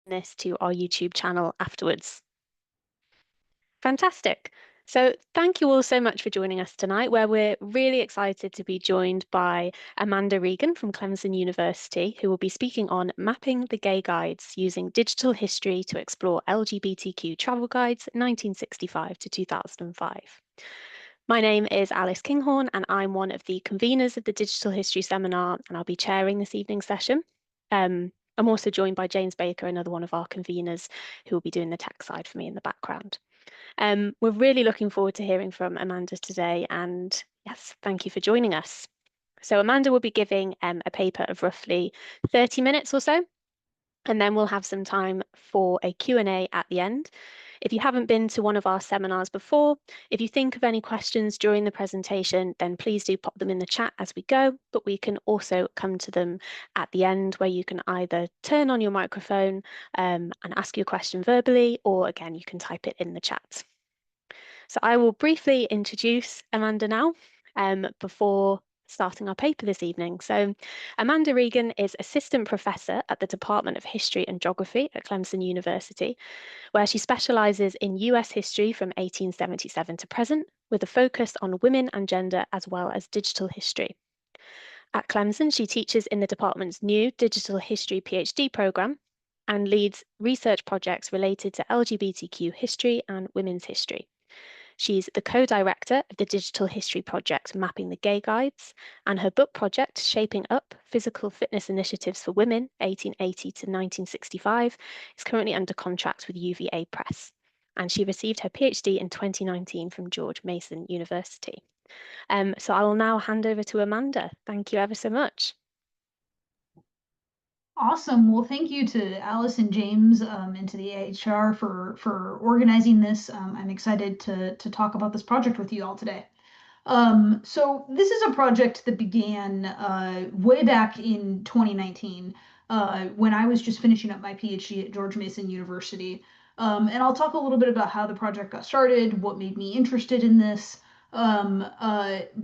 this to our YouTube channel afterwards. Fantastic. So thank you all so much for joining us tonight, where we're really excited to be joined by Amanda Regan from Clemson University, who will be speaking on mapping the gay guides using digital history to explore LGBTQ travel guides 1965 to 2005. My name is Alice Kinghorn, and I'm one of the conveners of the Digital History Seminar, and I'll be chairing this evening's session. I'm also joined by James Baker, another one of our conveners, who will be doing the tech side for me in the background. We're really looking forward to hearing from Amanda today, and yes, thank you for joining us. So Amanda will be giving a paper of roughly 30 minutes or so, and then we'll have some time for a Q&A at the end. If you haven't been to one of our seminars before, if you think of any questions during the presentation, then please do pop them in the chat as we go, but we can also come to them at the end, where you can either turn on your microphone and ask your question verbally, or again, you can type it in the chat. So I will briefly introduce Amanda now before starting our paper this evening. So Amanda Regan is Assistant Professor at the Department of History and Geography at Clemson University, where she specialises in US history from 1877 to present, with a focus on women and gender as well as digital history. At Clemson, she teaches in the department's new Digital History Ph.D. programme and leads research projects related to LGBTQ history and women's history. She's the co-director of the Digital History Project Mapping the Gay Guides, and her book project, Shaping Up Physical Fitness Initiatives for Women, 1880 to 1965, is currently under contract with UVA Press. And she received her PhD in 2019 from George Mason University. So I will now hand over to Amanda. Thank you ever so much. Awesome. Well, thank you to Alice and James and to the AHR for organizing this. I'm excited to talk about this project with you all today. So this is a project that began way back in 2019 when I was just finishing up my PhD at George Mason University. And I'll talk a little bit about how the project got started, what made me interested in this. But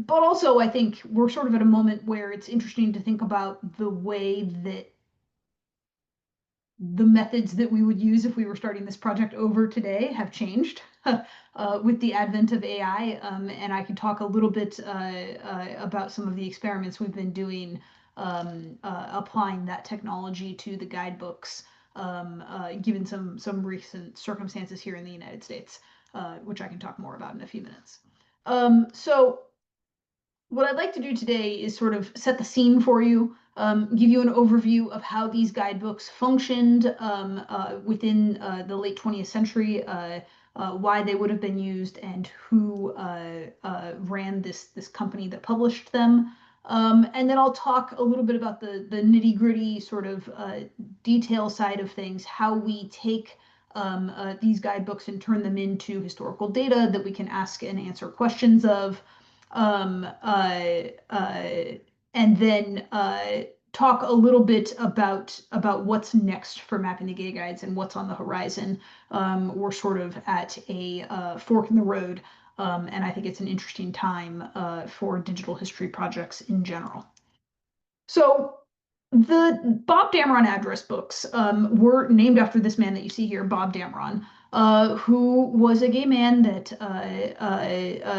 also, I think we're sort of at a moment where it's interesting to think about the way that the methods that we would use if we were starting this project over today have changed with the advent of AI. And I can talk a little bit about some of the experiments we've been doing applying that technology to the guidebooks, given some recent circumstances here in the United States, which I can talk more about in a few minutes. So what I'd like to do today is sort of set the scene for you, give you an overview of how these guidebooks functioned within the late 20th century, why they would have been used, and who ran this company that published them. And then I'll talk a little bit about the nitty-gritty sort of detail side of things, how we take these guidebooks and turn them into historical data that we can ask and answer questions of. And then talk a little bit about what's next for Mapping the Gay Guides and what's on the horizon. We're sort of at a fork in the road, and I think it's an interesting time for digital history projects in general. So the Bob Damron address books were named after this man that you see here, Bob Damron, who was a gay man that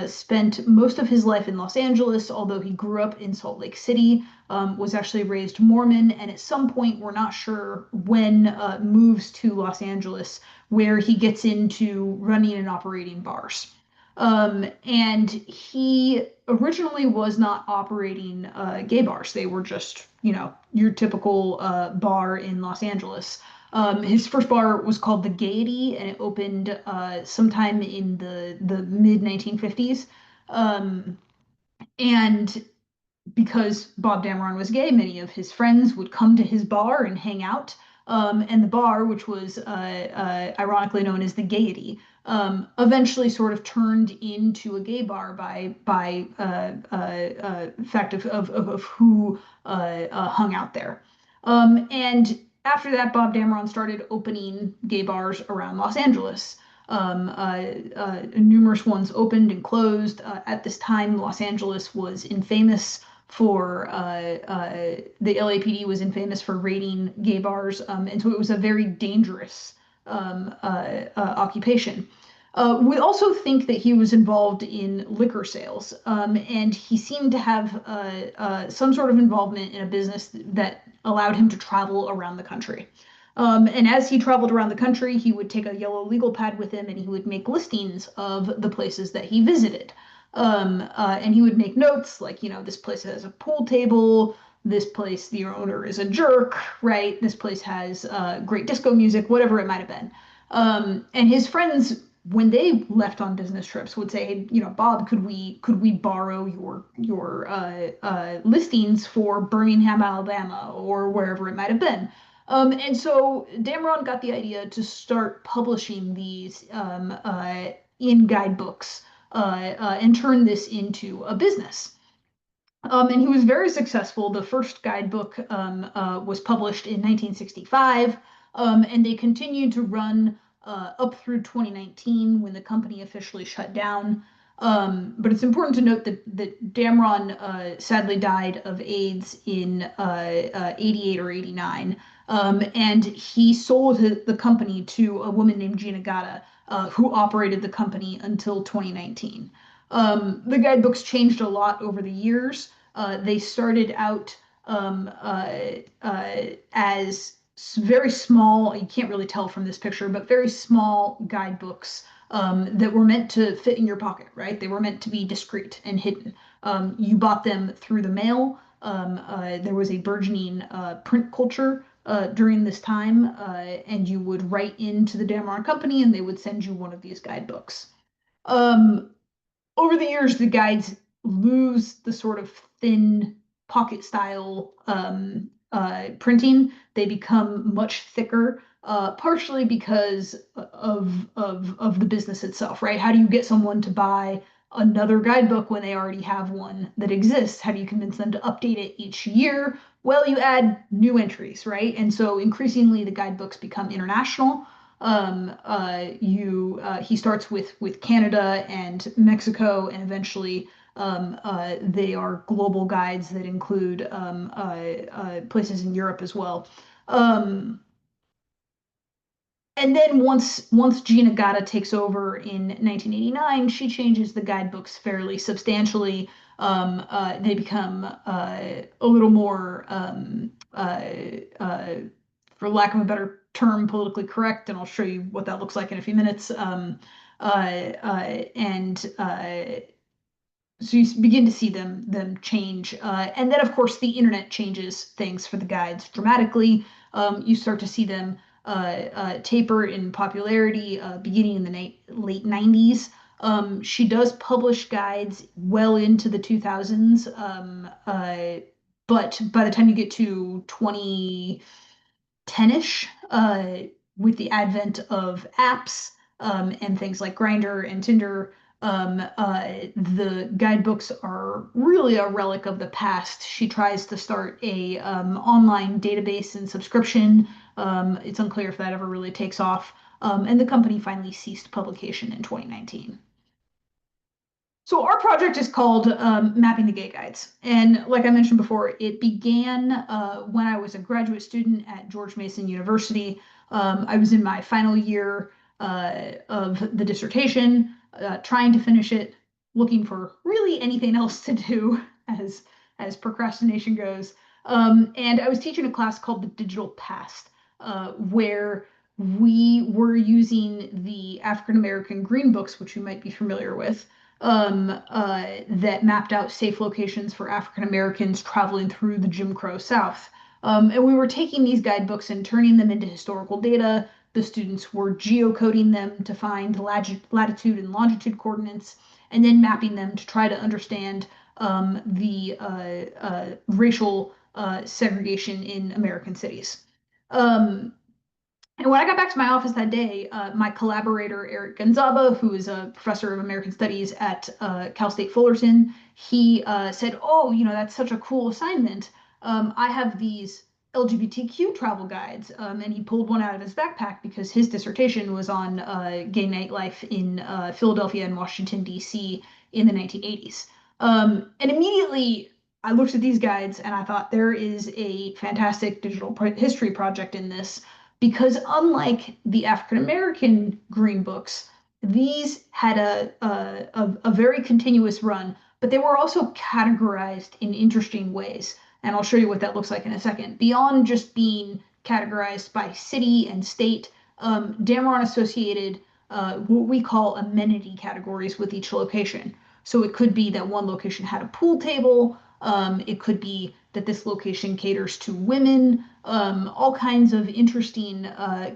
spent most of his life in Los Angeles, although he grew up in Salt Lake City, was actually raised Mormon, and at some point, we're not sure when, moves to Los Angeles, where he gets into running and operating bars. And he originally was not operating gay bars. They were just, your typical bar in Los Angeles. His first bar was called the Gaiety, and it opened sometime in the mid 1950s. And because Bob Damron was gay, many of his friends would come to his bar and hang out. And the bar, which was ironically known as the Gaiety, eventually sort of turned into a gay bar by fact of who hung out there. And after that, Bob Damron started opening gay bars around Los Angeles. Numerous ones opened and closed. At this time, Los Angeles was infamous for the LAPD was infamous for raiding gay bars, and so it was a very dangerous occupation. We also think that he was involved in liquor sales, and he seemed to have some sort of involvement in a business that allowed him to travel around the country. And as he traveled around the country, he would take a yellow legal pad with him and he would make listings of the places that he visited. And he would make notes like, this place has a pool table, this place, the owner is a jerk, right? This place has great disco music, whatever it might have been. And his friends, when they left on business trips, would say, "Hey, Bob, could we borrow your listings for Birmingham, Alabama, or wherever it might have been?" And so Damron got the idea to start publishing these in guidebooks and turn this into a business. And he was very successful. The first guidebook was published in 1965, and they continued to run up through 2019 when the company officially shut down. But it's important to note that Damron sadly died of AIDS in 88 or 89. And he sold the company to a woman named Gina Gata, who operated the company until 2019. The guidebooks changed a lot over the years. They started out as very small, you can't really tell from this picture, but very small guidebooks that were meant to fit in your pocket, right? They were meant to be discreet and hidden. You bought them through the mail. There was a burgeoning print culture during this time, and you would write into the Damron Company and they would send you one of these guidebooks. Over the years, the guides lose the sort of thin pocket style printing. They become much thicker, partially because of the business itself, right? How do you get someone to buy another guidebook when they already have one that exists? How do you convince them to update it each year? Well, you add new entries, right? And so increasingly the guidebooks become international. He starts with Canada and Mexico, and eventually they are global guides that include places in Europe as well. And then once Gina Gata takes over in 1989, she changes the guidebooks fairly substantially. They become a little more, for lack of a better term, politically correct, and I'll show you what that looks like in a few minutes. And so you begin to see them change, and then of course the internet changes things for the guides dramatically. You start to see them taper in popularity beginning in the late 90s. She does publish guides well into the 2000s, but by the time you get to 2010-ish, with the advent of apps and things like Grindr and Tinder, the guidebooks are really a relic of the past. She tries to start a online database and subscription. It's unclear if that ever really takes off. And the company finally ceased publication in 2019. So our project is called Mapping the Gay Guides. And like I mentioned before, it began when I was a graduate student at George Mason University. I was in my final year of the dissertation, trying to finish it, looking for really anything else to do as procrastination goes. And I was teaching a class called the Digital Past, where we were using the African American Green Books, which you might be familiar with, that mapped out safe locations for African Americans traveling through the Jim Crow South. And we were taking these guidebooks and turning them into historical data. The students were geocoding them to find latitude and longitude coordinates, and then mapping them to try to understand the racial segregation in American cities. And when I got back to my office that day, my collaborator, Eric Gonzaba, who is a professor of American Studies at Cal State Fullerton, he said, "Oh, that's such a cool assignment. I have these LGBTQ travel guides." And he pulled one out of his backpack because his dissertation was on gay nightlife in Philadelphia and Washington, D.C. in the 1980s. And immediately I looked at these guides and I thought there is a fantastic digital history project in this because unlike the African American green books, these had a very continuous run, but they were also categorized in interesting ways. And I'll show you what that looks like in a second. Beyond just being categorized by city and state, Damron associated what we call amenity categories with each location. So it could be that one location had a pool table. It could be that this location caters to women. All kinds of interesting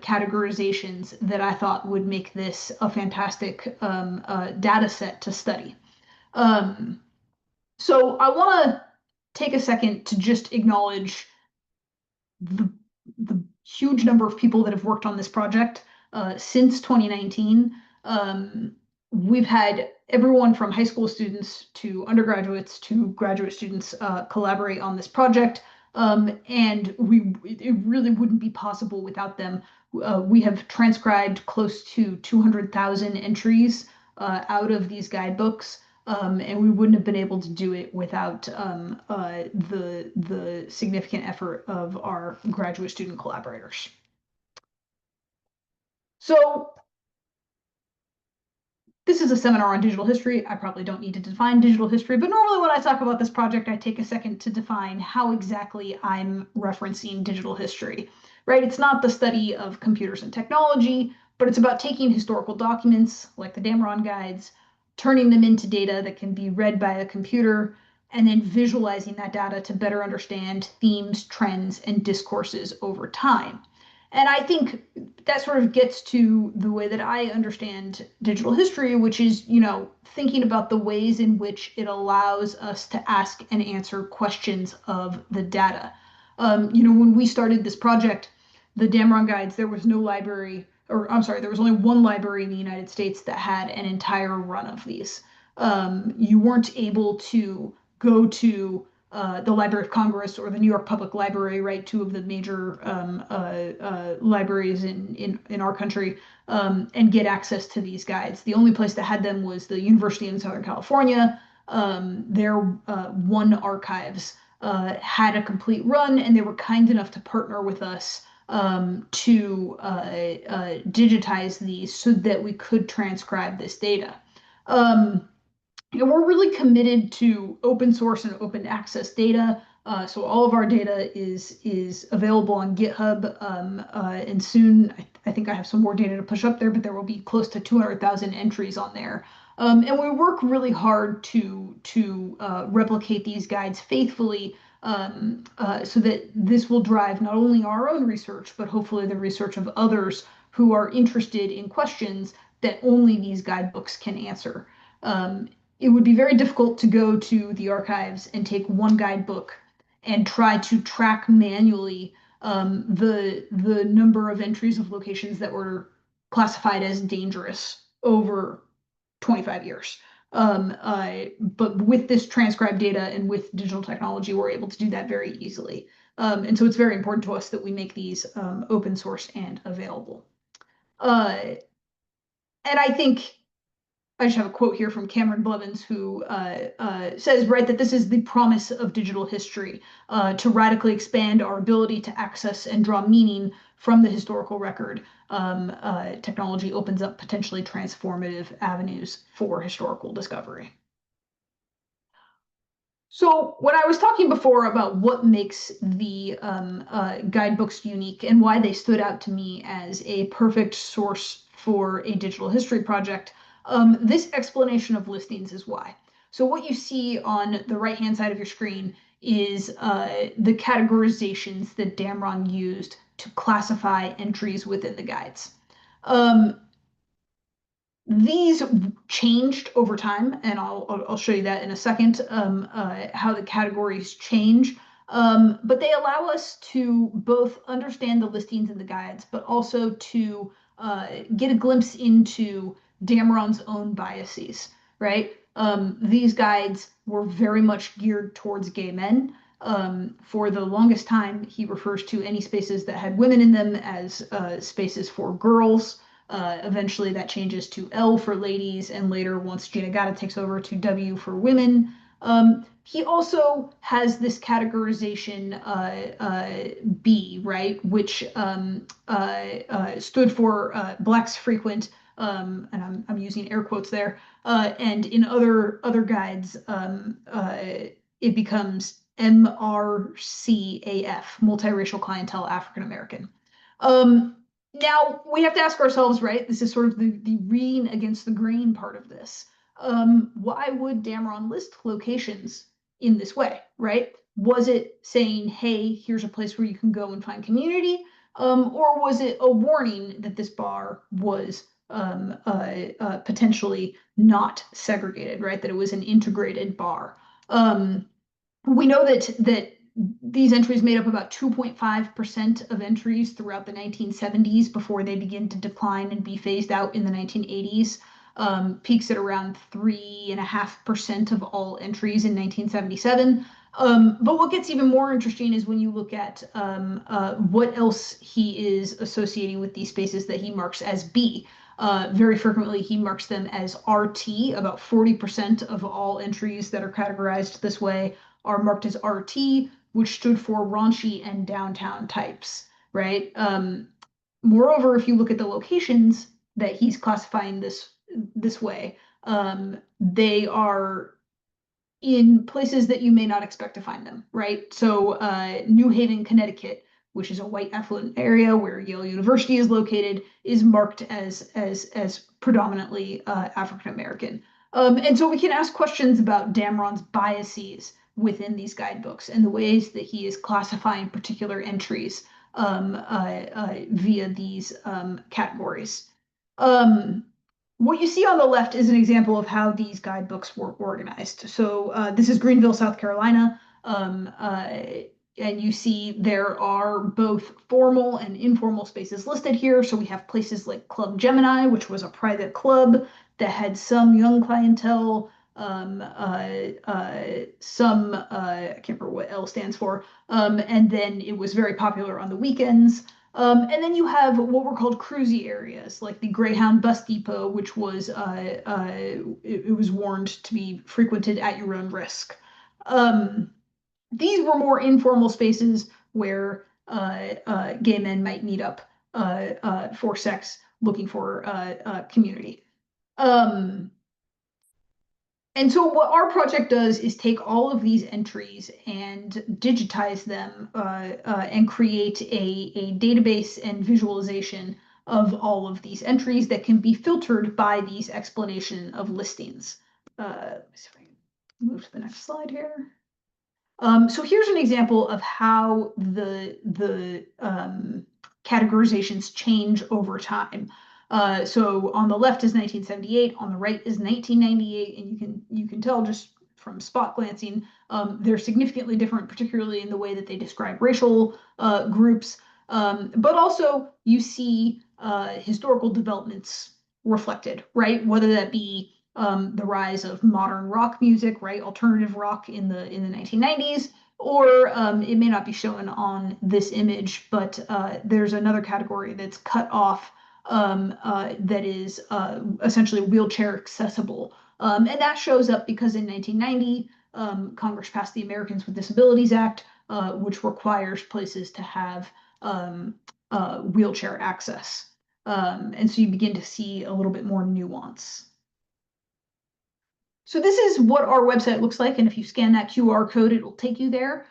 categorizations that I thought would make this a fantastic data set to study. Um, so I want to take a second to just acknowledge the, the huge number of people that have worked on this project since 2019. We've had everyone from high school students to undergraduates to graduate students collaborate on this project. And it really wouldn't be possible without them. We have transcribed close to 200,000 entries out of these guidebooks. And we wouldn't have been able to do it without the significant effort of our graduate student collaborators. So this is a seminar on digital history. I probably don't need to define digital history, but normally when I talk about this project, I take a second to define how exactly I'm referencing digital history, right? It's not the study of computers and technology, but it's about taking historical documents like the Damron Guides, turning them into data that can be read by a computer, and then visualizing that data to better understand themes, trends, and discourses over time. And I think that sort of gets to the way that I understand digital history, which is, thinking about the ways in which it allows us to ask and answer questions of the data. When we started this project, the Damron Guides, there was no library, or I'm sorry, there was only one library in the United States that had an entire run of these. You weren't able to go to the Library of Congress or the New York Public Library, right? Two of the major libraries in our country, and get access to these guides. The only place that had them was the University in Southern California. Their One Archives had a complete run, and they were kind enough to partner with us to digitize these so that we could transcribe this data. We're really committed to open source and open access data. So all of our data is available on GitHub, and soon I think I have some more data to push up there, but there will be close to 200,000 entries on there. And we work really hard to replicate these guides faithfully, so that this will drive not only our own research, but hopefully the research of others who are interested in questions that only these guidebooks can answer. It would be very difficult to go to the archives and take one guidebook and try to track manually the number of entries of locations that were classified as dangerous over 25 years. But with this transcribed data and with digital technology, we're able to do that very easily. And so it's very important to us that we make these open source and available. And I think I just have a quote here from Cameron Blevins, who says, right, that this is the promise of digital history, to radically expand our ability to access and draw meaning from the historical record. Technology opens up potentially transformative avenues for historical discovery. So when I was talking before about what makes the guidebooks unique and why they stood out to me as a perfect source for a digital history project, this explanation of listings is why. So what you see on the right-hand side of your screen is the categorizations that Damron used to classify entries within the guides. These changed over time, and I'll show you that in a second, how the categories change. But they allow us to both understand the listings in the guides, but also to get a glimpse into Damron's own biases, right? These guides were very much geared towards gay men. For the longest time, he refers to any spaces that had women in them as spaces for girls. Eventually that changes to L for ladies, and later, once Gina Gata takes over, to W for women. he also has this categorization B, right, which stood for blacks frequent, and I'm using air quotes there. And in other guides, it becomes MRCAF, multiracial clientele African American. Now we have to ask ourselves, right? This is sort of the reading against the grain part of this. Why would Damron list locations in this way, right? Was it saying, hey, here's a place where you can go and find community? Or was it a warning that this bar was potentially not segregated, right? That it was an integrated bar. We know that these entries made up about 2.5% of entries throughout the 1970s before they begin to decline and be phased out in the 1980s. Peaks at around 3.5% of all entries in 1977. But what gets even more interesting is when you look at what else he is associating with these spaces that he marks as B. Very frequently, he marks them as RT. About 40% of all entries that are categorized this way are marked as RT, which stood for raunchy and downtown types, right? Moreover, if you look at the locations that he's classifying this way, they are in places that you may not expect to find them, right? So New Haven, Connecticut, which is a white affluent area where Yale University is located, is marked as predominantly African American. And so we can ask questions about Damron's biases within these guidebooks and the ways that he is classifying particular entries via these categories. What you see on the left is an example of how these guidebooks were organized. So this is Greenville, South Carolina. And you see there are both formal and informal spaces listed here. So we have places like Club Gemini, which was a private club that had some young clientele, I can't remember what L stands for. And then it was very popular on the weekends. And then you have what were called cruisy areas, like the Greyhound Bus Depot, which was it was warned to be frequented at your own risk. These were more informal spaces where gay men might meet up for sex, looking for community. And so what our project does is take all of these entries and digitize them and create a database and visualization of all of these entries that can be filtered by these explanation of listings. Let me see if I can move to the next slide here. So here's an example of how the categorizations change over time. So on the left is 1978, on the right is 1998, and you can tell just from spot glancing, they're significantly different, particularly in the way that they describe racial groups. But also you see historical developments reflected, right? Whether that be the rise of modern rock music, right? Alternative rock in the 1990s, or it may not be shown on this image, but there's another category that's cut off that is essentially wheelchair accessible. And that shows up because in 1990, Congress passed the Americans with Disabilities Act, which requires places to have wheelchair access. And so you begin to see a little bit more nuance. So this is what our website looks like, and if you scan that QR code, it will take you there.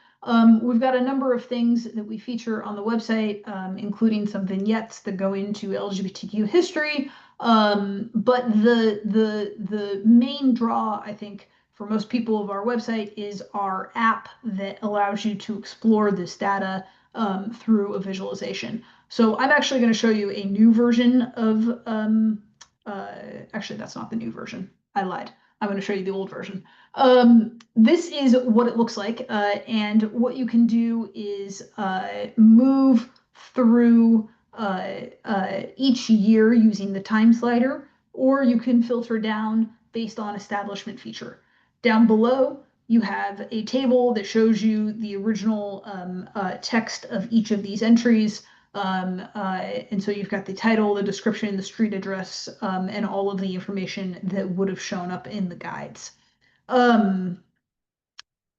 We've got a number of things that we feature on the website, including some vignettes that go into LGBTQ history. But the main draw, I think, for most people of our website is our app that allows you to explore this data through a visualization. So I'm actually going to show you a new version of, actually, that's not the new version. I lied. I'm going to show you the old version. This is what it looks like. And what you can do is move through each year using the time slider, or you can filter down based on establishment feature. Down below, you have a table that shows you the original text of each of these entries. And so you've got the title, the description, the street address, and all of the information that would have shown up in the guides.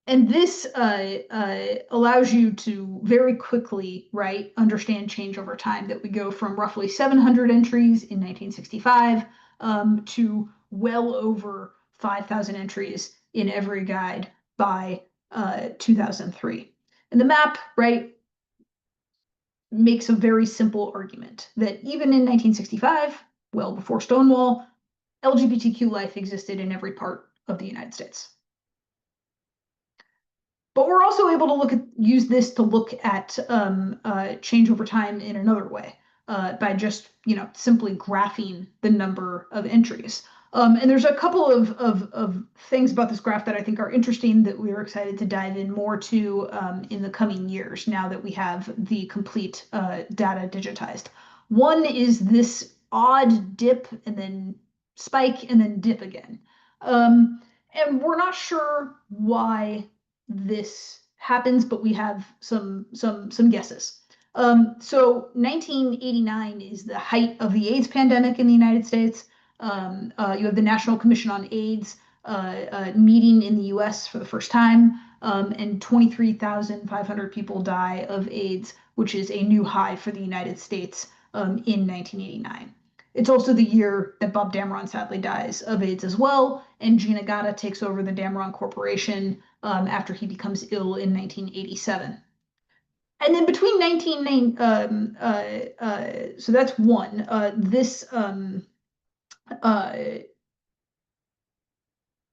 And this allows you to very quickly, right, understand change over time, that we go from roughly 700 entries in 1965 to well over 5,000 entries in every guide by 2003. And the map, right, makes a very simple argument that even in 1965, well before Stonewall, LGBTQ life existed in every part of the United States. But we're also able to use this to look at change over time in another way by just simply graphing the number of entries. And there's a couple of things about this graph that I think are interesting that we are excited to dive in more to in the coming years now that we have the complete data digitized. One is this odd dip and then spike and then dip again. And we're not sure why this happens, but we have some guesses. So 1989 is the height of the AIDS pandemic in the United States. You have the National Commission on AIDS meeting in the US for the first time, and 23,500 people die of AIDS, which is a new high for the United States in 1989. It's also the year that Bob Damron sadly dies of AIDS as well, and Gina Gata takes over the Damron Corporation after he becomes ill in 1987. And then between 19, so that's one. This uh,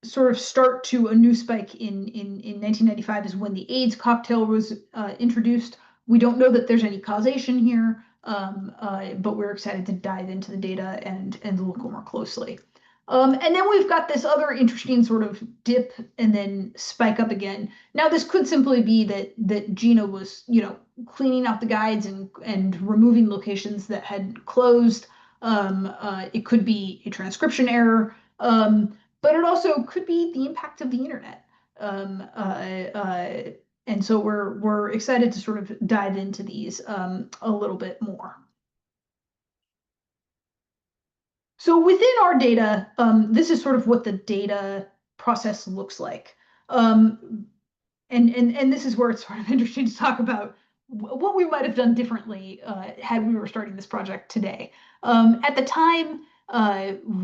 sort of start to a new spike in 1995 is when the AIDS cocktail was introduced. We don't know that there's any causation here, but we're excited to dive into the data and look more closely. And then we've got this other interesting sort of dip and then spike up again. Now this could simply be that Gina was, cleaning out the guides and removing locations that had closed. It could be a transcription error. But it also could be the impact of the internet. And so we're excited to sort of dive into these a little bit more. So within our data, this is sort of what the data process looks like. And this is where it's sort of interesting to talk about what we might have done differently had we were starting this project today. At the time,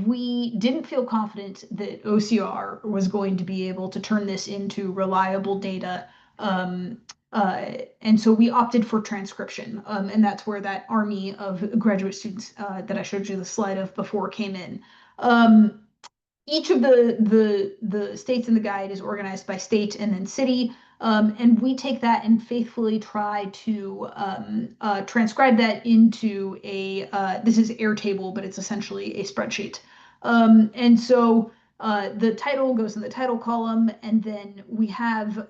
we didn't feel confident that OCR was going to be able to turn this into reliable data. And so we opted for transcription. And that's where that army of graduate students that I showed you the slide of before came in. Each of the states in the guide is organized by state and then city. And we take that and faithfully try to transcribe that into this is Airtable, but it's essentially a spreadsheet. And so the title goes in the title column, and then we have,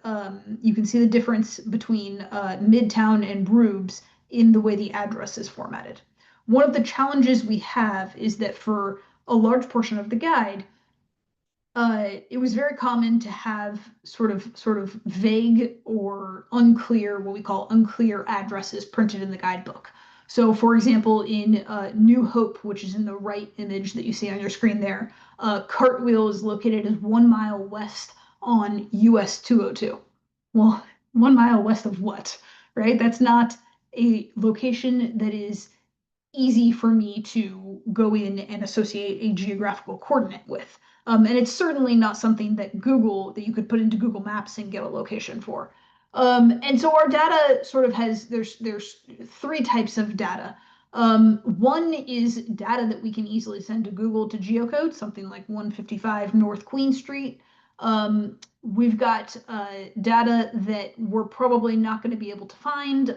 you can see the difference between Midtown and Rubes in the way the address is formatted. One of the challenges we have is that for a large portion of the guide, it was very common to have sort of vague or unclear, what we call unclear addresses printed in the guidebook. So for example, in New Hope, which is in the right image that you see on your screen there, Cartwheel is located as 1 mile west on US 202. Well, 1 mile west of what, right? That's not a location that is easy for me to go in and associate a geographical coordinate with. And it's certainly not something that you could put into Google Maps and get a location for. And so our data sort of there's 3 types of data. One is data that we can easily send to Google to geocode, something like 155 North Queen Street. We've got data that we're probably not going to be able to find,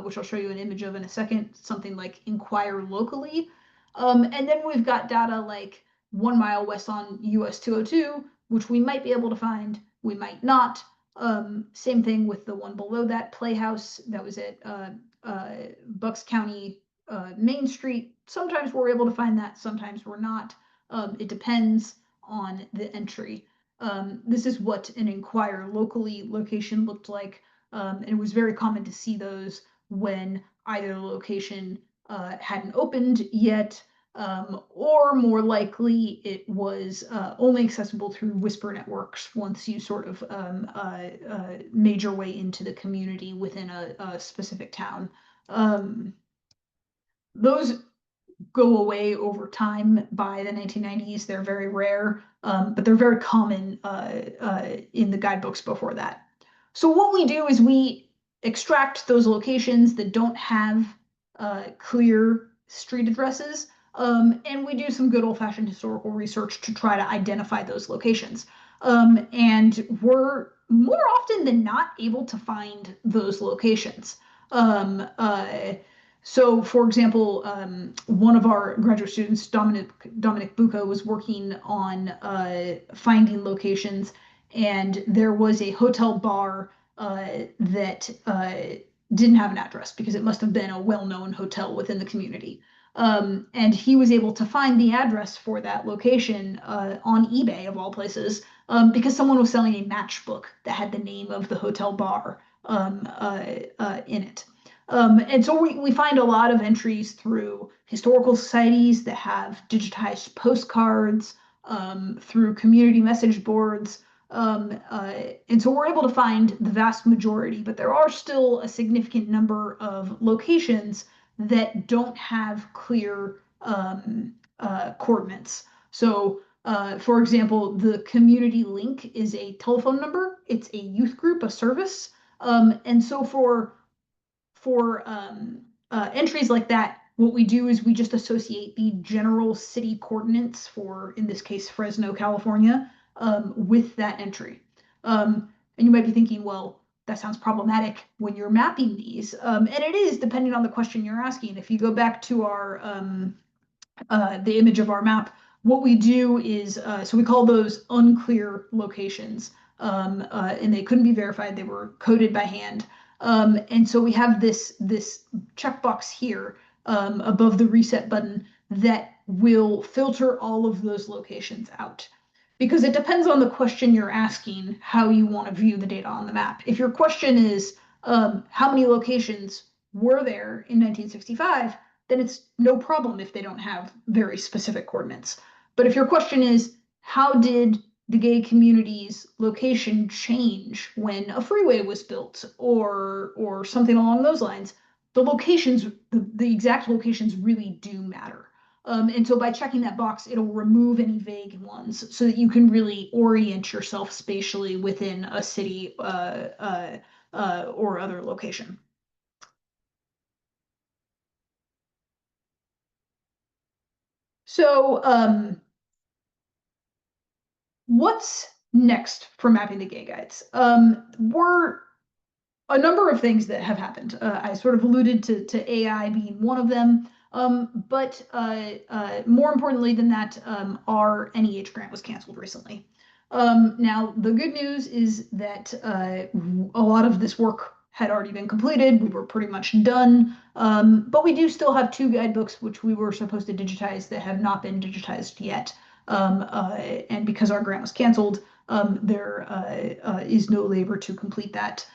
which I'll show you an image of in a second, something like inquire locally. And then we've got data like 1 mile west on US 202, which we might be able to find, we might not. Same thing with the one below that, Playhouse, that was at Bucks County Main Street. Sometimes we're able to find that, sometimes we're not. It depends on the entry. This is what an inquire locally location looked like. And it was very common to see those when either location hadn't opened yet, or more likely it was only accessible through whisper networks once you sort of made your way into the community within a specific town. Those go away over time by the 1990s. They're very rare, but they're very common in the guidebooks before that. So what we do is we extract those locations that don't have clear street addresses, and we do some good old-fashioned historical research to try to identify those locations. And we're more often than not able to find those locations. Um, uh, so, for example, one of our graduate students, Dominic Bucco, was working on finding locations, and there was a hotel bar that didn't have an address because it must have been a well-known hotel within the community. And he was able to find the address for that location on eBay, of all places, because someone was selling a matchbook that had the name of the hotel bar in it. And so we find a lot of entries through historical societies that have digitized postcards, through community message boards. And so we're able to find the vast majority, but there are still a significant number of locations that don't have clear coordinates. So, for example, the community link is a telephone number, it's a youth group, a service. And so for entries like that, what we do is we just associate the general city coordinates for, in this case, Fresno, California, with that entry. And you might be thinking, well, that sounds problematic when you're mapping these. And it is, depending on the question you're asking. If you go back to our the image of our map, what we do is, so we call those unclear locations, and they couldn't be verified. They were coded by hand. And so we have this checkbox here above the reset button that will filter all of those locations out. Because it depends on the question you're asking, how you want to view the data on the map. If your question is, how many locations were there in 1965, then it's no problem if they don't have very specific coordinates. But if your question is, how did the gay community's location change when a freeway was built or something along those lines, the locations, the exact locations really do matter. And so by checking that box, it'll remove any vague ones so that you can really orient yourself spatially within a city or other location. So, what's next for mapping the gay guides? Were a number of things that have happened. I sort of alluded to AI being one of them. But more importantly than that, our NEH grant was canceled recently. Now, the good news is that a lot of this work had already been completed. We were pretty much done. But we do still have two guidebooks, which we were supposed to digitize that have not been digitized yet. And because our grant was canceled, there is no labor to complete that.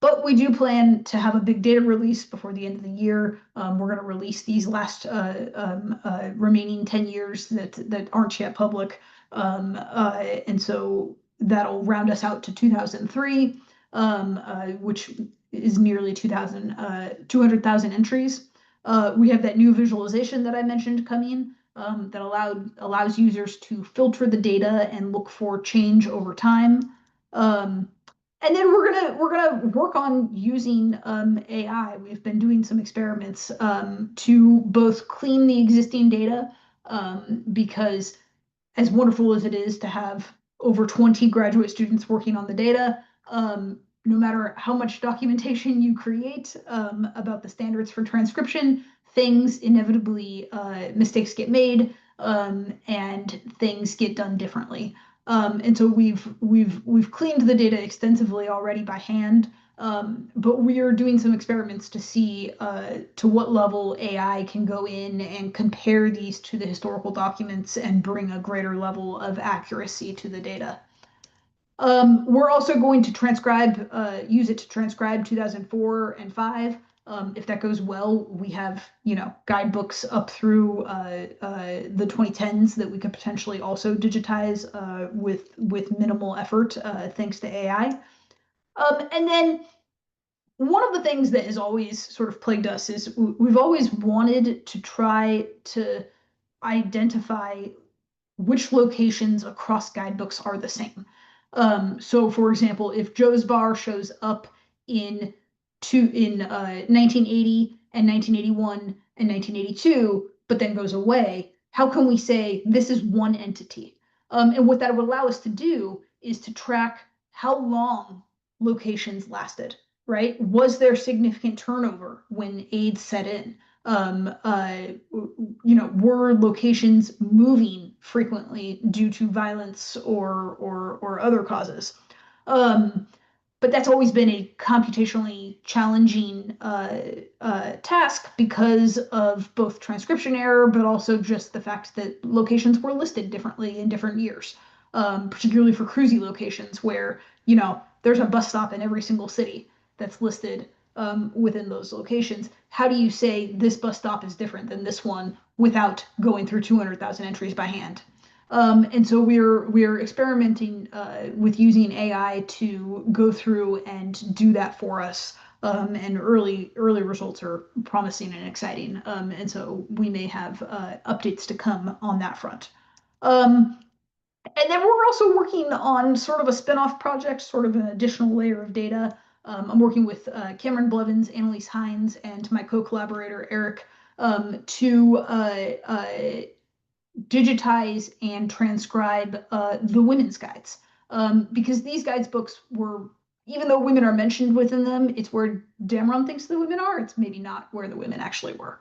But we do plan to have a big data release before the end of the year. We're going to release these last remaining 10 years that aren't yet public. And so that'll round us out to 2003, which is nearly 200,000 entries. We have that new visualization that I mentioned coming that allows users to filter the data and look for change over time. And then we're gonna work on using AI. We've been doing some experiments to both clean the existing data because as wonderful as it is to have over 20 graduate students working on the data, no matter how much documentation you create about the standards for transcription, things inevitably mistakes get made and things get done differently. And so we've cleaned the data extensively already by hand, but we are doing some experiments to see to what level AI can go in and compare these to the historical documents and bring a greater level of accuracy to the data. We're also going to use it to transcribe 2004 and 5. If that goes well, we have, guidebooks up through the 2010s that we could potentially also digitize with minimal effort, thanks to AI. And then one of the things that has always sort of plagued us is we've always wanted to try to identify which locations across guidebooks are the same. So, for example, if Joe's Bar shows up in 1980 and 1981 and 1982, but then goes away, how can we say this is one entity? And what that would allow us to do is to track how long locations lasted, right? Was there significant turnover when AIDS set in? um, uh, were locations moving frequently due to violence or other causes? Um, but that's always been a computationally challenging task because of both transcription error, but also just the fact that locations were listed differently in different years, particularly for cruisy locations where, there's a bus stop in every single city that's listed within those locations. How do you say this bus stop is different than this one without going through 200,000 entries by hand? And so we're experimenting with using AI to go through and do that for us. And early results are promising and exciting. And so we may have updates to come on that front. Um, and then we're also working on sort of a spin-off project, sort of an additional layer of data. I'm working with Cameron Blevins, Annalise Hines, and my co-collaborator Eric to digitize and transcribe the women's guides. Because these guides books were, even though women are mentioned within them, it's where Damron thinks the women are. It's maybe not where the women actually were.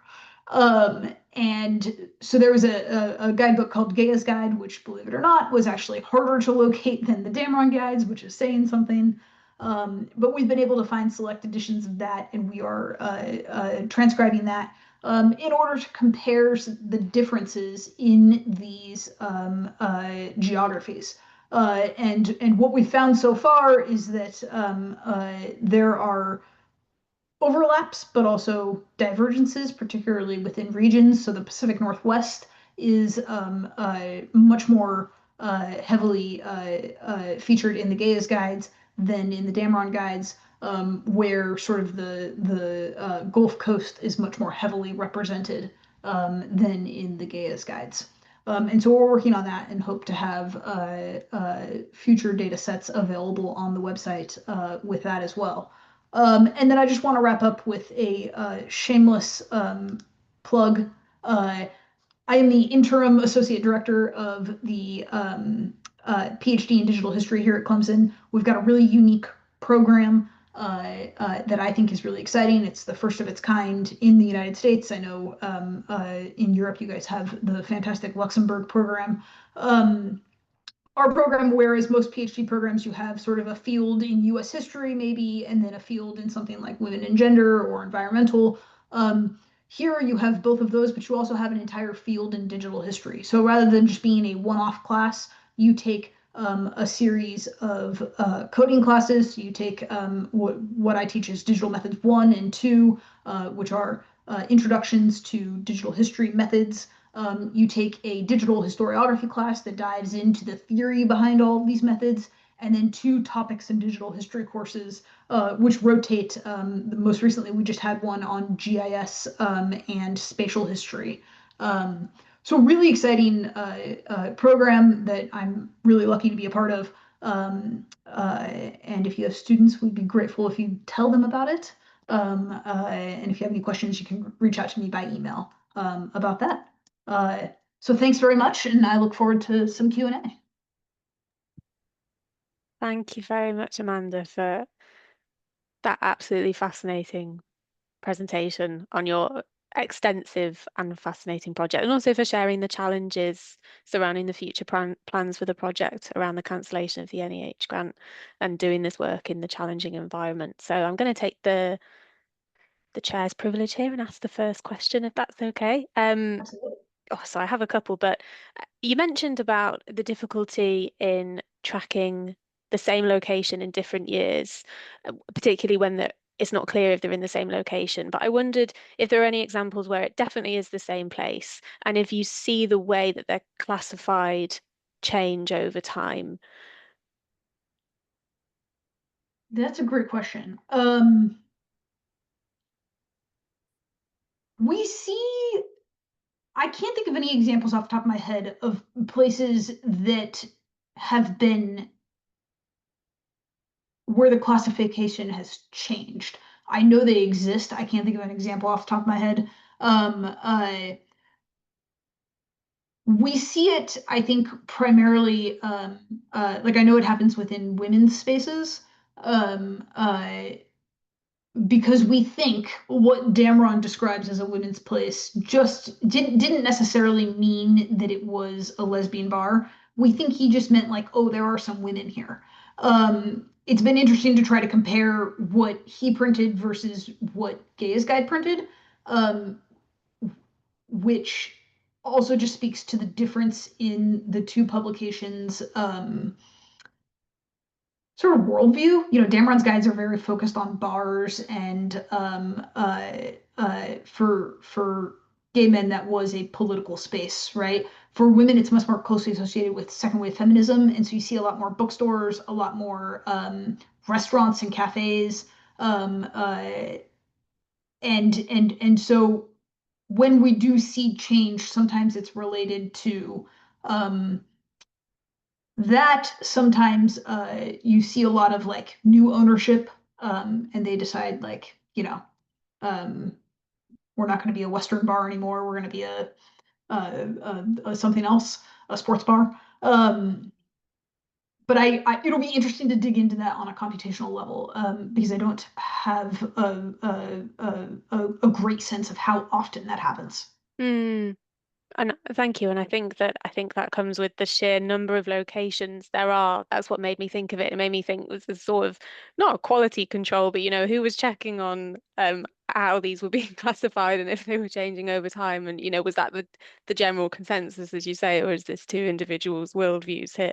And so there was a guidebook called Gaia's Guide, which, believe it or not, was actually harder to locate than the Damron Guides, which is saying something. But we've been able to find select editions of that, and we are transcribing that in order to compare the differences in these geographies. And what we found so far is that there are overlaps, but also divergences, particularly within regions. So the Pacific Northwest is much more heavily featured in the Gaia's guides than in the Damron guides, where sort of the Gulf Coast is much more heavily represented than in the Gaia's guides. And so we're working on that and hope to have future data sets available on the website with that as well. And then I just want to wrap up with a shameless plug. I am the interim associate director of the PhD in digital history here at Clemson. We've got a really unique program that I think is really exciting. It's the first of its kind in the United States. I know in Europe you guys have the fantastic Luxembourg program. Our program, whereas most PhD programs, you have sort of a field in US history, maybe, and then a field in something like women and gender or environmental. Here you have both of those, but you also have an entire field in digital history. So rather than just being a one-off class, you take a series of coding classes. You take what I teach is Digital Methods 1 and 2, which are introductions to digital history methods. You take a digital historiography class that dives into the theory behind all of these methods, and then 2 topics in digital history courses, which rotate. Most recently, we just had one on GIS and spatial history. So really exciting program that I'm really lucky to be a part of. And if you have students, we'd be grateful if you tell them about it. And if you have any questions, you can reach out to me by email about that. So thanks very much, and I look forward to some Q&A. Thank you very much, Amanda, for that absolutely fascinating presentation on your extensive and fascinating project, and also for sharing the challenges surrounding the future plans for the project around the cancellation of the NEH grant and doing this work in the challenging environment. So I'm going to take the chair's privilege here and ask the first question, if that's okay. Absolutely. So I have a couple, but you mentioned about the difficulty in tracking the same location in different years, particularly when it's not clear if they're in the same location. But I wondered if there are any examples where it definitely is the same place, and if you see the way that they're classified change over time. That's a great question. We see, I can't think of any examples off the top of my head of places that have been where the classification has changed. I know they exist. I can't think of an example off the top of my head. Um, uh, we see it, I think, primarily, like I know it happens within women's spaces, um, uh, because we think what Damron describes as a women's place just didn't necessarily mean that it was a lesbian bar. We think he just meant like, oh, there are some women here. It's been interesting to try to compare what he printed versus what Gaia's Guide printed, um, which also just speaks to the difference in the two publications' sort of worldview. You know, Damron's guides are very focused on bars, and for gay men, that was a political space, right? For women, it's much more closely associated with second wave feminism, and so you see a lot more bookstores, a lot more restaurants and cafes, um, uh, and so when we do see change, sometimes it's related to um, that. Sometimes you see a lot of like new ownership, and they decide like, um, we're not going to be a Western bar anymore. We're going to be a something else, a sports bar. But it'll be interesting to dig into that on a computational level, because I don't have a great sense of how often that happens. Hmm. And thank you. And I think that comes with the sheer number of locations there are. That's what made me think of it. It made me think this is sort of not a quality control, but who was checking on how these were being classified and if they were changing over time. And was that the general consensus, as you say, or is this two individuals' worldviews here?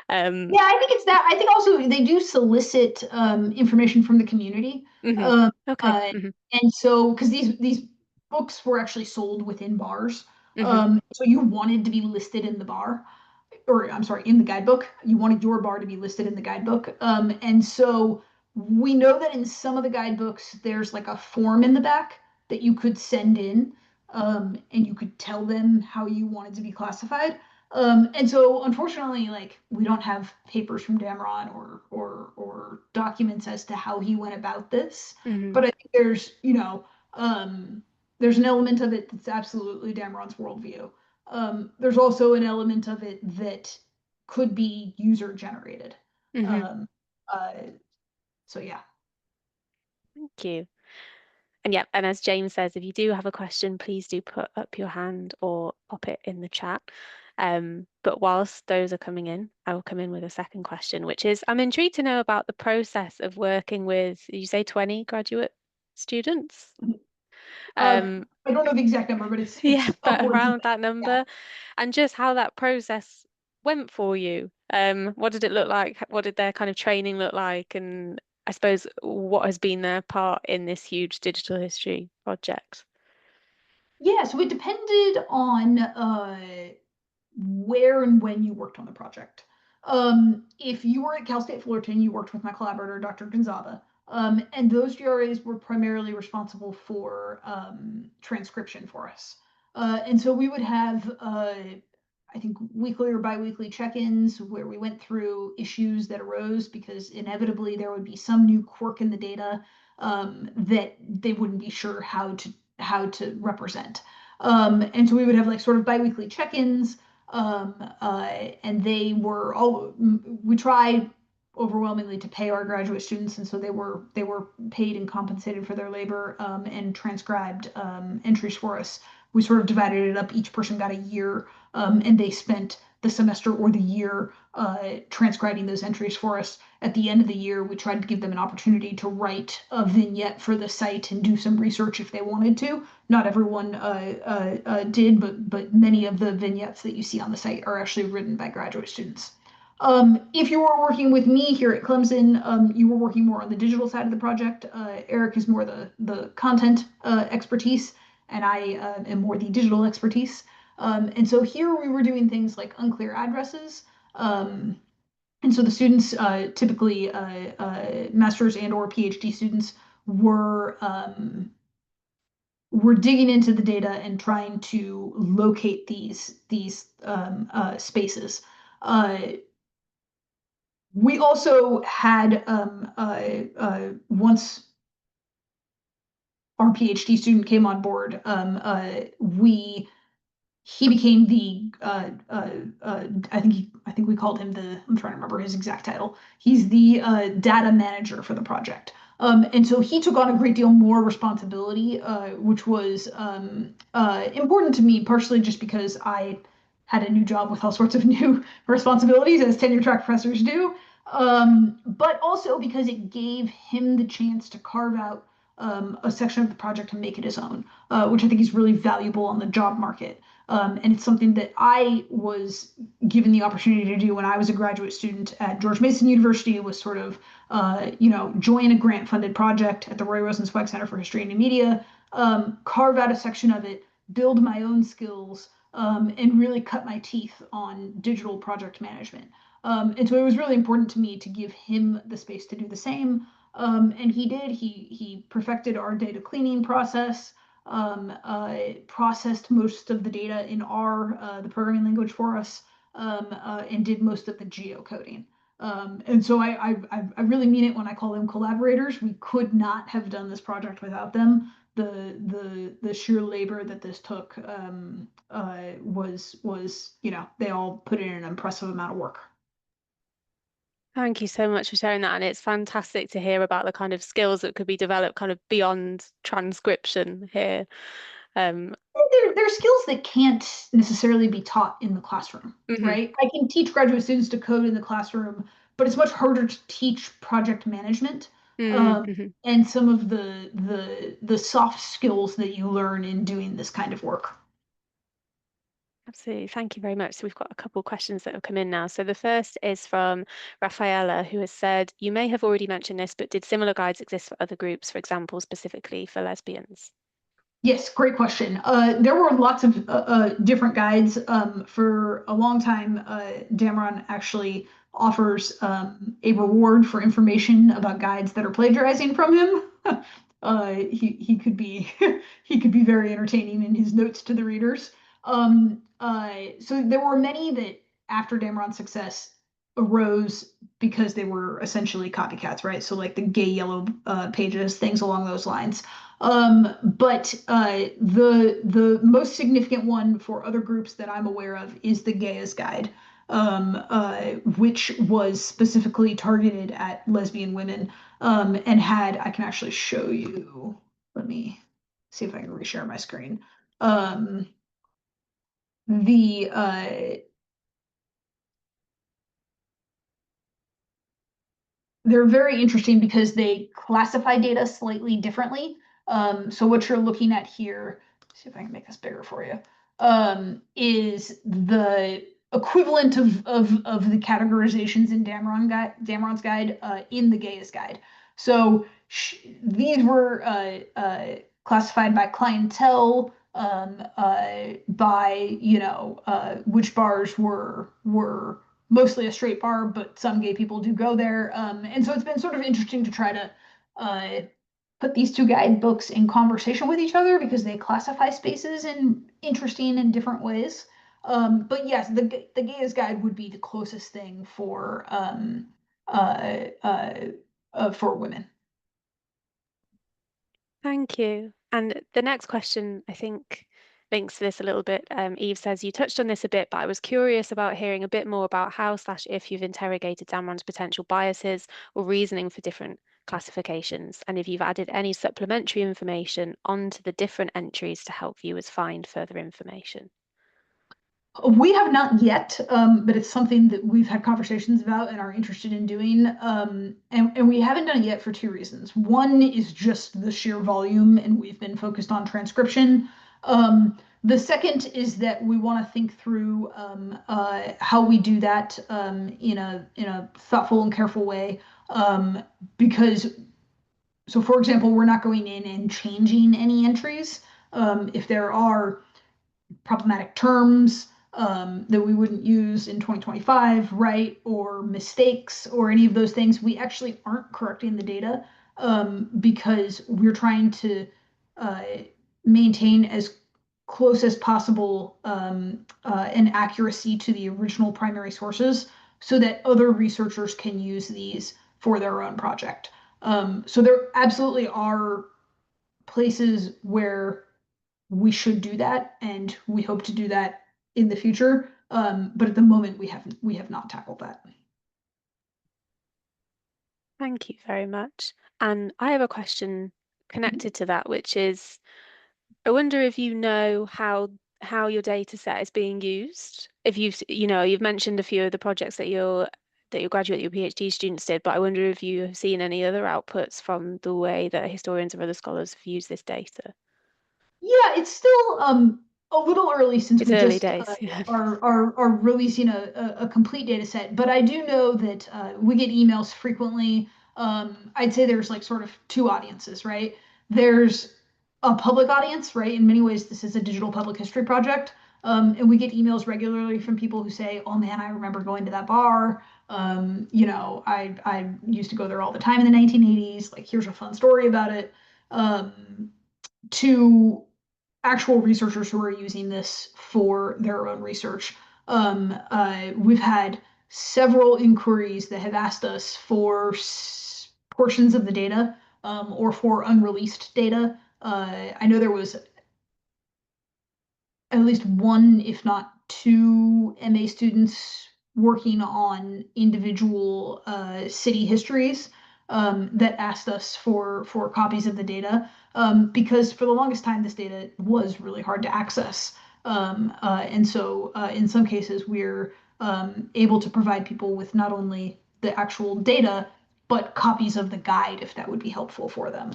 Um, Yeah, I think it's that. I think also they do solicit information from the community. mhm. Um, Okay. uh, and so, because these books were actually sold within bars, Hmm. so you wanted to be listed in the bar, or I'm sorry, in the guidebook. You wanted your bar to be listed in the guidebook. And so we know that in some of the guidebooks, there's like a form in the back that you could send in, and you could tell them how you wanted to be classified. And so unfortunately, like we don't have papers from Damron or documents as to how he went about this. Hmm. But I think there's an element of it that's absolutely Damron's worldview. There's also an element of it that could be user generated. Hmm. Um, uh, so yeah. Thank you. And yeah, and as James says, if you do have a question, please do put up your hand or pop it in the chat. But whilst those are coming in, I will come in with a second question, which is I'm intrigued to know about the process of working with, you say 20 graduate students? Um, I don't know the exact number, but it's yeah, it's but upwards of around that. that Yeah. number, and just how that process went for you. What did it look like? What did their kind of training look like? And I suppose what has been their part in this huge digital history project? Yeah, so it depended on where and when you worked on the project. If you were at Cal State Fullerton, you worked with my collaborator, Dr. Gonzaga, and those GRAs were primarily responsible for transcription for us. And so we would have, I think, weekly or biweekly check-ins where we went through issues that arose because inevitably there would be some new quirk in the data that they wouldn't be sure how to represent. And so we would have like sort of biweekly check-ins, and they were all we try overwhelmingly to pay our graduate students, and so they were paid and compensated for their labor, and transcribed entries for us. We sort of divided it up. Each person got a year, and they spent the semester or the year transcribing those entries for us. At the end of the year, we tried to give them an opportunity to write a vignette for the site and do some research if they wanted to. Not everyone did, but many of the vignettes that you see on the site are actually written by graduate students. If you were working with me here at Clemson, you were working more on the digital side of the project. Eric is more the content expertise, and I am more the digital expertise. And so here we were doing things like unclear addresses. Um, and so the students, typically master's and or PhD students, were were digging into the data and trying to locate these spaces. Uh, we also had once our PhD student came on board, we he became the I think we called him the I'm trying to remember his exact title. He's the data manager for the project. And so he took on a great deal more responsibility, which was important to me, partially just because I had a new job with all sorts of new responsibilities, as tenure track professors do, but also because it gave him the chance to carve out a section of the project and make it his own, which I think is really valuable on the job market. And it's something that I was given the opportunity to do when I was a graduate student at George Mason University. It was sort of, join a grant-funded project at the Roy Rosenzweig Center for History and New Media, carve out a section of it, build my own skills, and really cut my teeth on digital project management. And so it was really important to me to give him the space to do the same. And he did. He perfected our data cleaning process, processed most of the data in R, the programming language for us, and did most of the geocoding. And so I really mean it when I call them collaborators. We could not have done this project without them. The sheer labor that this took was they all put in an impressive amount of work. Thank you so much for sharing that. And it's fantastic to hear about the kind of skills that could be developed kind of beyond transcription here. Um, They're skills that can't necessarily be taught in the classroom, mhm, right? I can teach graduate students to code in the classroom, but it's much harder to teach project management, mhm. and some of the soft skills that you learn in doing this kind of work. Absolutely. Thank you very much. So we've got a couple of questions that have come in now. So the first is from Rafaela, who has said, you may have already mentioned this, but did similar guides exist for other groups, for example, specifically for lesbians? Yes, great question. There were lots of different guides. For a long time, Damron actually offers a reward for information about guides that are plagiarizing from him. He could be he could be very entertaining in his notes to the readers. So there were many that after Damron's success arose because they were essentially copycats, right? So like the gay yellow pages, things along those lines. But the most significant one for other groups that I'm aware of is the Gaia's Guide, which was specifically targeted at lesbian women, and had I can actually show you. Let me see if I can reshare my screen. Um, the they're very interesting because they classify data slightly differently. So what you're looking at here, see if I can make this bigger for you, is the equivalent of the categorizations in Damron's guide in the Gaia's guide. So these were classified by clientele, by which bars were mostly a straight bar, but some gay people do go there. And so it's been sort of interesting to try to uh, put these two guidebooks in conversation with each other because they classify spaces in interesting and different ways. But yes, the Gaia's Guide would be the closest thing uh, uh, for women. Thank you. And the next question, I think, links to this a little bit. Eve says, you touched on this a bit, but I was curious about hearing a bit more about how slash if you've interrogated Damron's potential biases or reasoning for different classifications, and if you've added any supplementary information onto the different entries to help viewers find further information. We have not yet, but it's something that we've had conversations about and are interested in doing. And we haven't done it yet for two reasons. One is just the sheer volume, and we've been focused on transcription. The second is that we want to think through how we do that in a thoughtful and careful way. Because, so for example, we're not going in and changing any entries. If there are problematic terms that we wouldn't use in 2025, right? Or mistakes or any of those things, we actually aren't correcting the data because we're trying to uh, maintain as close as possible an accuracy to the original primary sources so that other researchers can use these for their own project. So there absolutely are places where we should do that, and we hope to do that in the future. But at the moment, we have not tackled that. Thank you very much. And I have a question connected to that, which is, I wonder if you know how your data set is being used. If you've mentioned a few of the projects that your graduate, your PhD students did, but I wonder if you have seen any other outputs from the way that historians or other scholars have used this data. Yeah, it's still a little early since It's we early just days, yeah. are releasing a complete data set. But I do know that we get emails frequently. I'd say there's like sort of two audiences, right? There's a public audience, right? In many ways, this is a digital public history project. And we get emails regularly from people who say, "Oh man, I remember going to that bar. I used to go there all the time in the 1980s. Like, here's a fun story about it." To actual researchers who are using this for their own research. We've had several inquiries that have asked us for portions of the data or for unreleased data. I know there was at least one, if not two, MA students working on individual city histories that asked us for copies of the data because for the longest time this data was really hard to access. And so in some cases we're able to provide people with not only the actual data but copies of the guide if that would be helpful for them.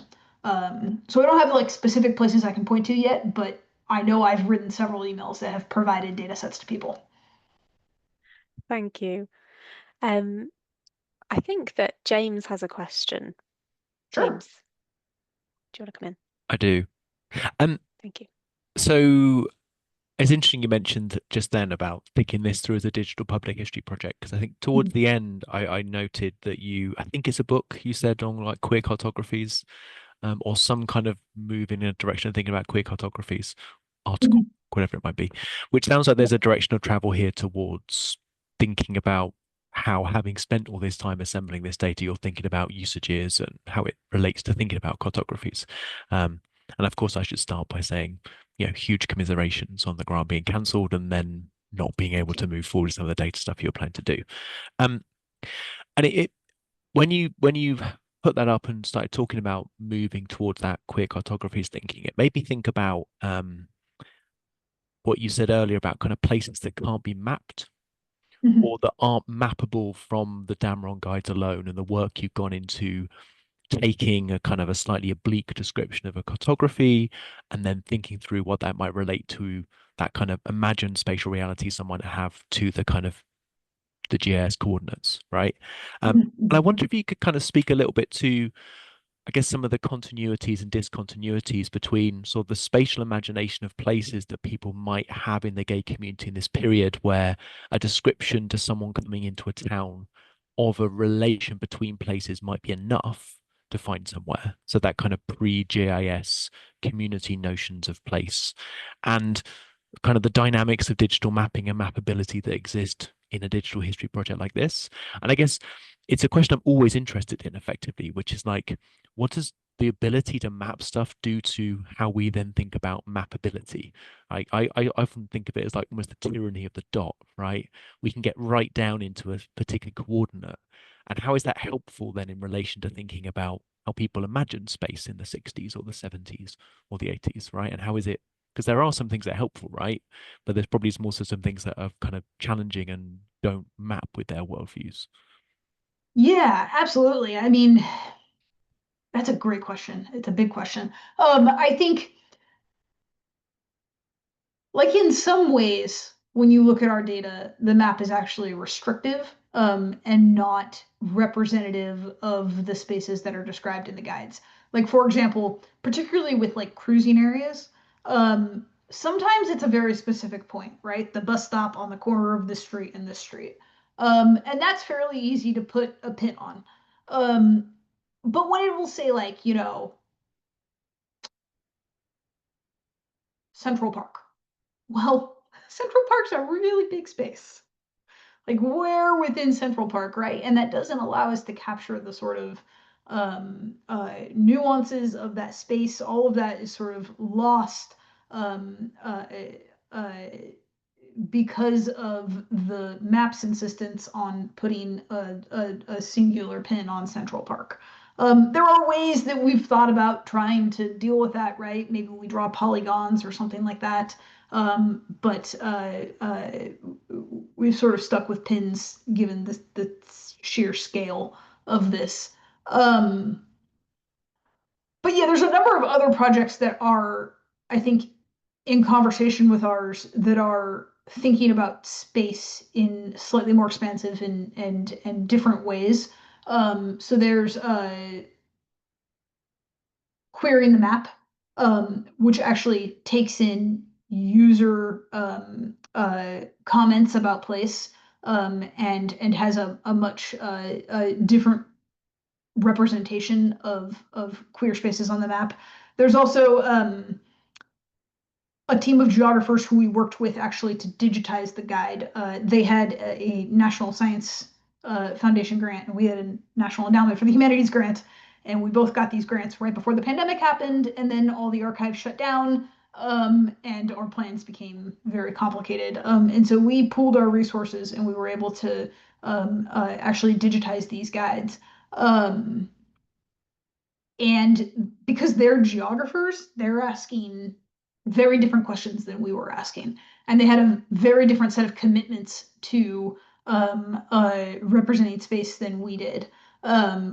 So I don't have like specific places I can point to yet, but I know I've written several emails that have provided data sets to people. Thank you. Um, I think that James has a question. Sure. James, do you want to come in? I do. Um, Thank you. so it's interesting you mentioned just then about thinking this through as a digital public history project, because I think towards Mhm. the end, I noted that I think it's a book you said on like queer cartographies, or some kind of move in a direction of thinking about queer cartographies, article, Mhm. whatever it might be, which sounds like Yeah. there's a direction of travel here towards thinking about how, having spent all this time assembling this data, you're thinking about usages and how it relates to thinking about cartographies. And of course, I should start by saying, huge commiserations on the grant being cancelled and then not being able to move forward with some of the data stuff you're planning to do. Um, and when you put that up and started talking about moving towards that queer cartographies thinking, it made me think about what you said earlier about kind of places that can't be mapped Mhm. or that aren't mappable from the Damron Guides alone and the work you've gone into taking a kind of a slightly oblique description of a cartography and then thinking through what that might relate to that kind of imagined spatial reality someone might have to the kind of the GIS coordinates, right? And I Mhm. wonder if you could kind of speak a little bit to, I guess, some of the continuities and discontinuities between sort of the spatial imagination of places that people might have in the gay community in this period, where a description to someone coming into a town of a relation between places might be enough to find somewhere. So that kind of pre-GIS community notions of place and kind of the dynamics of digital mapping and mappability that exist in a digital history project like this. And I guess it's a question I'm always interested in effectively, which is like, what does the ability to map stuff do to how we then think about mappability? I often think of it as like almost the tyranny of the dot, right? We can get right down into a particular coordinate. And how is that helpful then in relation to thinking about how people imagined space in the 60s or the 70s or the 80s, right? And how is it? Because there are some things that are helpful, right? But there's probably also some things that are kind of challenging and don't map with their worldviews. Yeah, absolutely. I mean, that's a great question. It's a big question. I think like in some ways, when you look at our data, the map is actually restrictive and not representative of the spaces that are described in the guides. Like, for example, particularly with like cruising areas, sometimes it's a very specific point, right? The bus stop on the corner of this street and this street. And that's fairly easy to put a pin on. But when it will say like, you know, Central Park. Well, Central Park's a really big space. Like where within Central Park, right? And that doesn't allow us to capture the sort of nuances of that space. All of that is sort of lost um, uh, uh, because of the map's insistence on putting a singular pin on Central Park. There are ways that we've thought about trying to deal with that, right? Maybe we draw polygons or something like that. But we've sort of stuck with pins given the sheer scale of this. But yeah, there's a number of other projects that are, I think, in conversation with ours that are thinking about space in slightly more expansive and different ways. So there's querying the map, which actually takes in user comments about place and has a much different representation of queer spaces on the map. There's also a team of geographers who we worked with actually to digitize the guide. They had a National Science Foundation grant, and we had a National Endowment for the Humanities grant. And we both got these grants right before the pandemic happened, and then all the archives shut down, and our plans became very complicated. And so we pooled our resources, and we were able to actually digitize these guides. And because they're geographers, they're asking very different questions than we were asking. And they had a very different set of commitments to representing space than we did,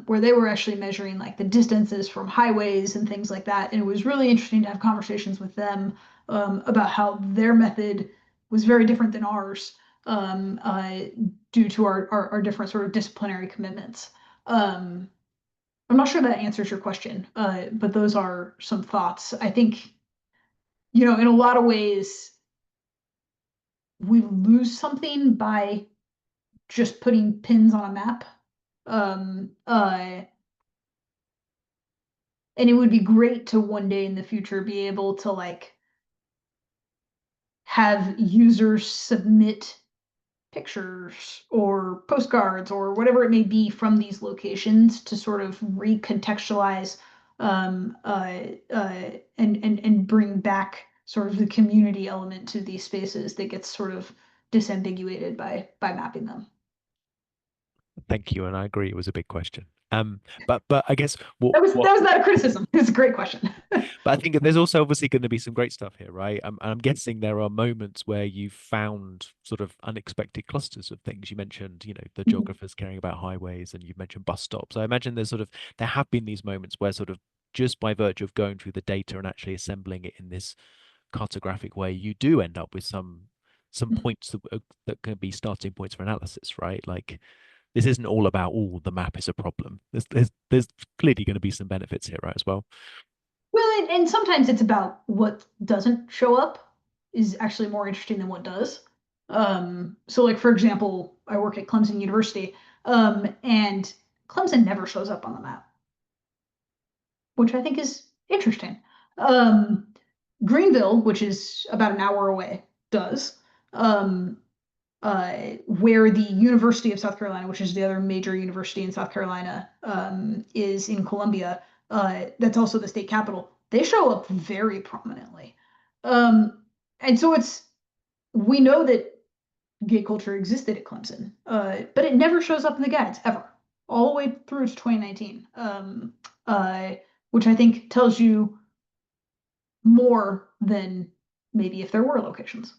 where they were actually measuring like the distances from highways and things like that. And it was really interesting to have conversations with them about how their method was very different than ours due to our different sort of disciplinary commitments. I'm not sure that answers your question, but those are some thoughts. I think, you know, in a lot of ways, we lose something by just putting pins on a map. And it would be great to one day in the future be able to like have users submit pictures or postcards or whatever it may be from these locations to sort of recontextualize and bring back sort of the community element to these spaces that gets sort of disambiguated by mapping them. Thank you, and I agree it was a big question. But I guess That was not a criticism. It's a great question. but I think there's also obviously going to be some great stuff here, right? And I'm guessing there are moments where you've found sort of unexpected clusters of things. You mentioned, you know, the geographers caring about highways, and you mentioned bus stops. I imagine there have been these moments where sort of just by virtue of going through the data and actually assembling it in this cartographic way, you do end up with some points that can be starting points for analysis, right? Like this isn't all about, oh, the map is a problem. There's clearly going to be some benefits here, right, as well. Well, and sometimes it's about what doesn't show up is actually more interesting than what does. So like for example, I work at Clemson University, and Clemson never shows up on the map, which I think is interesting. Greenville, which is about an hour away, does. Where the University of South Carolina, which is the other major university in South Carolina, is in Columbia. That's also the state capital. They show up very prominently. And so we know that gay culture existed at Clemson, but it never shows up in the guides ever, all the way through to 2019, which I think tells you more than maybe if there were locations.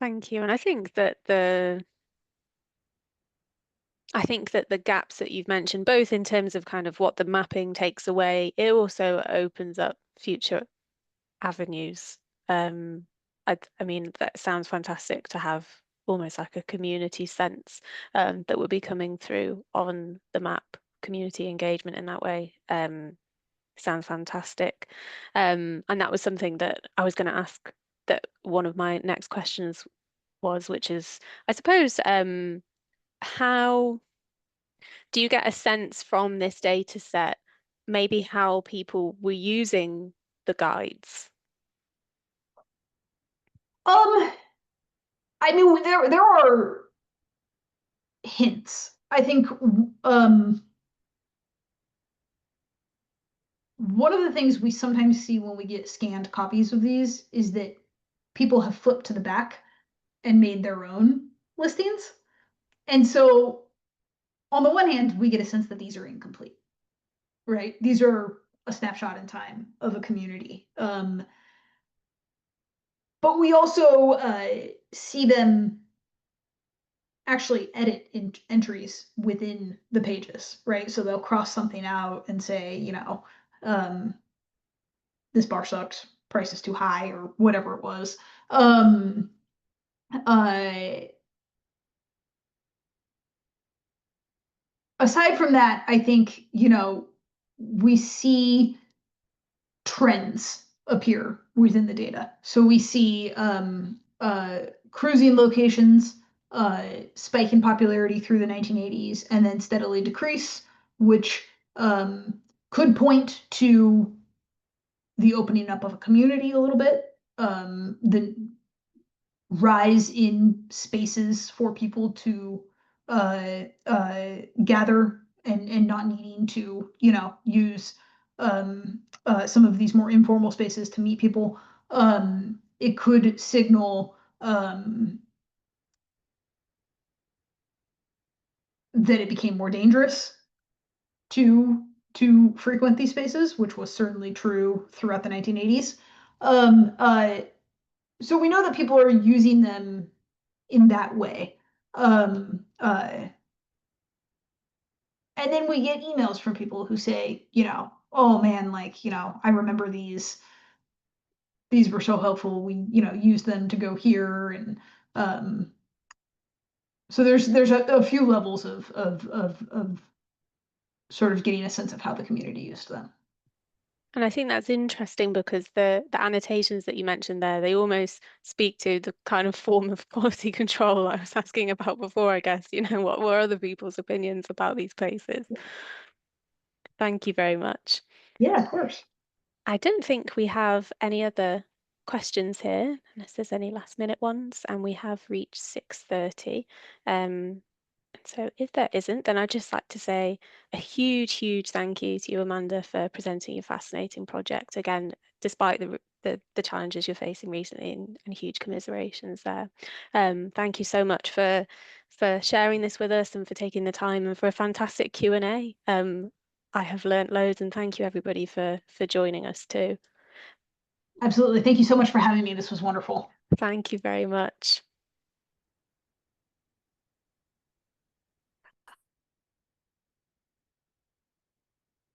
Thank you. And I think that the gaps that you've mentioned, both in terms of kind of what the mapping takes away, it also opens up future avenues. I mean, that sounds fantastic to have almost like a community sense that would be coming through on the map, community engagement in that way. Sounds fantastic. And that was something that I was going to ask, that one of my next questions was, which is, I suppose, how do you get a sense from this data set, maybe how people were using the guides? I mean, there are hints. I think one of the things we sometimes see when we get scanned copies of these is that people have flipped to the back and made their own listings. And so on the one hand, we get a sense that these are incomplete, right? These are a snapshot in time of a community. But we also see them actually edit entries within the pages, right? So they'll cross something out and say, you know, this bar sucks, price is too high, or whatever it was. Aside from that, I think, you know, we see trends appear within the data. So we see cruising locations spike in popularity through the 1980s and then steadily decrease, which could point to the opening up of a community a little bit, the rise in spaces for people to gather and not needing to, you know, use some of these more informal spaces to meet people. It could signal that it became more dangerous to frequent these spaces, which was certainly true throughout the 1980s. So we know that people are using them in that way. And then we get emails from people who say, you know, oh man, like, you know, I remember these were so helpful. We, you know, used them to go here. And so there's a few levels of sort of getting a sense of how the community used them. And I think that's interesting because the annotations that you mentioned there, they almost speak to the kind of form of quality control I was asking about before, I guess. You know, what were other people's opinions about these places? Thank you very much. Yeah, of course. I don't think we have any other questions here, unless there's any last minute ones, and we have reached 6:30. So if there isn't, then I'd just like to say a huge, huge thank you to you, Amanda, for presenting your fascinating project. Again, despite the challenges you're facing recently, and huge commiserations there. Thank you so much for sharing this with us and for taking the time and for a fantastic Q&A. I have learnt loads, and thank you everybody for joining us too. Absolutely. Thank you so much for having me. This was wonderful. Thank you very much.